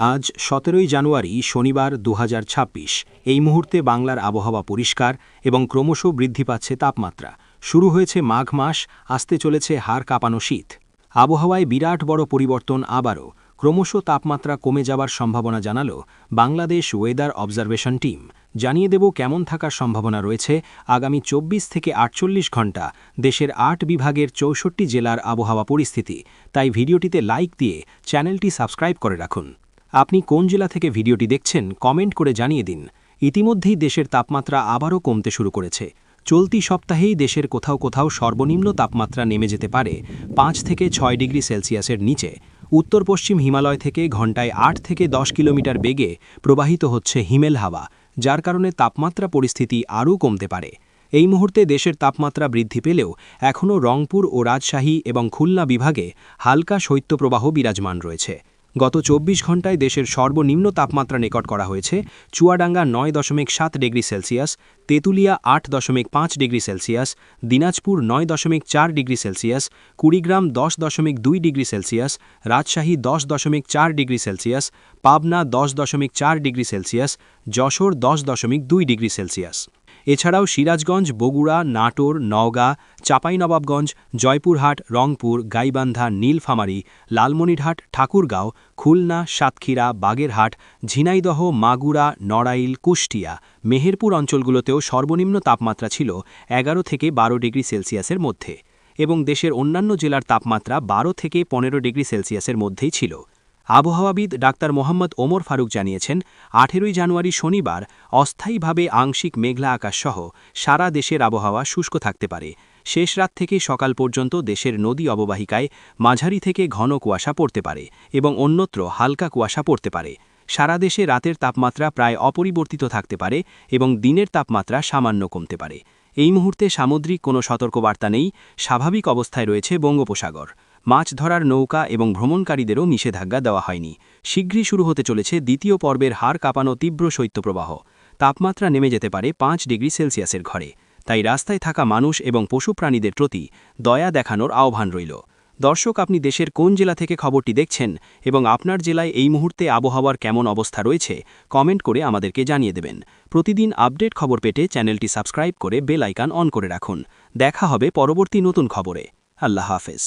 আজ 17 জানুয়ারি শনিবার 2026। এই মুহূর্তে বাংলার আবহাওয়া পরিষ্কার এবং ক্রমশ বৃদ্ধি পাচ্ছে তাপমাত্রা। শুরু হয়েছে মাঘ মাস, আসতে চলেছে হাড় কাঁপানো শীত। আবহাওয়ায় বিরাট বড় পরিবর্তন আবারও। ক্রমশ তাপমাত্রা কমে যাবার সম্ভাবনা জানালো বাংলাদেশ ওয়েদার অবজারভেশন টিম। জানিয়ে দেব কেমন থাকার সম্ভাবনা রয়েছে আগামী 24 থেকে 48 ঘণ্টা দেশের 8 বিভাগের 64 জেলার আবহাওয়া পরিস্থিতি। তাই ভিডিওটিতে লাইক দিয়ে চ্যানেলটি সাবস্ক্রাইব করে রাখুন। আপনি কোন জেলা থেকে ভিডিওটি দেখছেন কমেন্ট করে জানিয়ে দিন। ইতিমধ্যেই দেশের তাপমাত্রা আবারও কমতে শুরু করেছে। চলতি সপ্তাহেই দেশের কোথাও কোথাও সর্বনিম্ন তাপমাত্রা নেমে যেতে পারে 5 থেকে 6 ডিগ্রি সেলসিয়াসের নিচে। উত্তর পশ্চিম হিমালয় থেকে ঘণ্টায় 8 থেকে 10 কিলোমিটার বেগে প্রবাহিত হচ্ছে হিমেল হাওয়া, যার কারণে তাপমাত্রা পরিস্থিতি আরও কমতে পারে। এই মুহূর্তে দেশের তাপমাত্রা বৃদ্ধি পেলেও এখনও রংপুর ও রাজশাহী এবং খুলনা বিভাগে হালকা শৈত্যপ্রবাহ বিরাজমান রয়েছে। গত 24 ঘণ্টায় দেশের সর্বনিম্ন তাপমাত্রা রেকর্ড করা হয়েছে Chuadanga 9.7 degree Celsius, Tetulia 8.5 degree Celsius, Dinajpur 9.4 degree Celsius, Kurigram 10.2 degree Celsius, Rajshahi 10.4 degree Celsius, Pabna 10.4 degree Celsius, Jessore 10.2 degree Celsius. এছাড়াও সিরাজগঞ্জ, বগুড়া, নাটোর, নওগাঁ, চাঁপাইনবাবগঞ্জ, জয়পুরহাট, রংপুর, গাইবান্ধা, নীলফামারী, লালমনিরহাট, ঠাকুরগাঁও, খুলনা, সাতক্ষীরা, বাগেরহাট, ঝিনাইদহ, মাগুরা, নড়াইল, কুষ্টিয়া, মেহেরপুর অঞ্চলগুলোতেও সর্বনিম্ন তাপমাত্রা ছিল 11 থেকে 12 ডিগ্রি সেলসিয়াসের মধ্যে এবং দেশের অন্যান্য জেলার তাপমাত্রা 12 থেকে 15 ডিগ্রি সেলসিয়াসের মধ্যেই ছিল। আবহাওয়াবিদ ডাক্তার মোহাম্মদ ওমর ফারুক জানিয়েছেন, 18 জানুয়ারি শনিবার অস্থায়ীভাবে আংশিক মেঘলা আকাশসহ সারা দেশের আবহাওয়া শুষ্ক থাকতে পারে। শেষ রাত থেকে সকাল পর্যন্ত দেশের নদী অববাহিকায় মাঝারি থেকে ঘন কুয়াশা পড়তে পারে এবং অন্যত্র হালকা কুয়াশা পড়তে পারে। সারা দেশে রাতের তাপমাত্রা প্রায় অপরিবর্তিত থাকতে পারে এবং দিনের তাপমাত্রা সামান্য কমতে পারে। এই মুহূর্তে সামুদ্রিক কোনো সতর্কবার্তা নেই। স্বাভাবিক অবস্থায় রয়েছে বঙ্গোপসাগর। মাছ ধরার নৌকা এবং ভ্রমণকারীদেরও নিষেধাজ্ঞা দেওয়া হয়নি। শীঘ্রই শুরু হতে চলেছে দ্বিতীয় পর্বের হাড় কাঁপানো তীব্র শৈত্যপ্রবাহ। তাপমাত্রা নেমে যেতে পারে 5 ডিগ্রি সেলসিয়াসের ঘরে। তাই রাস্তায় থাকা মানুষ এবং পশু প্রাণীদের প্রতি দয়া দেখানোর আহ্বান রইল। দর্শক, আপনি দেশের কোন জেলা থেকে খবরটি দেখছেন এবং আপনার জেলায় এই মুহূর্তে আবহাওয়ার কেমন অবস্থা রয়েছে কমেন্ট করে আমাদেরকে জানিয়ে দেবেন। প্রতিদিন আপডেট খবর পেতে চ্যানেলটি সাবস্ক্রাইব করে বেল আইকন অন করে রাখুন। দেখা হবে পরবর্তী নতুন খবরে। আল্লাহ হাফেজ।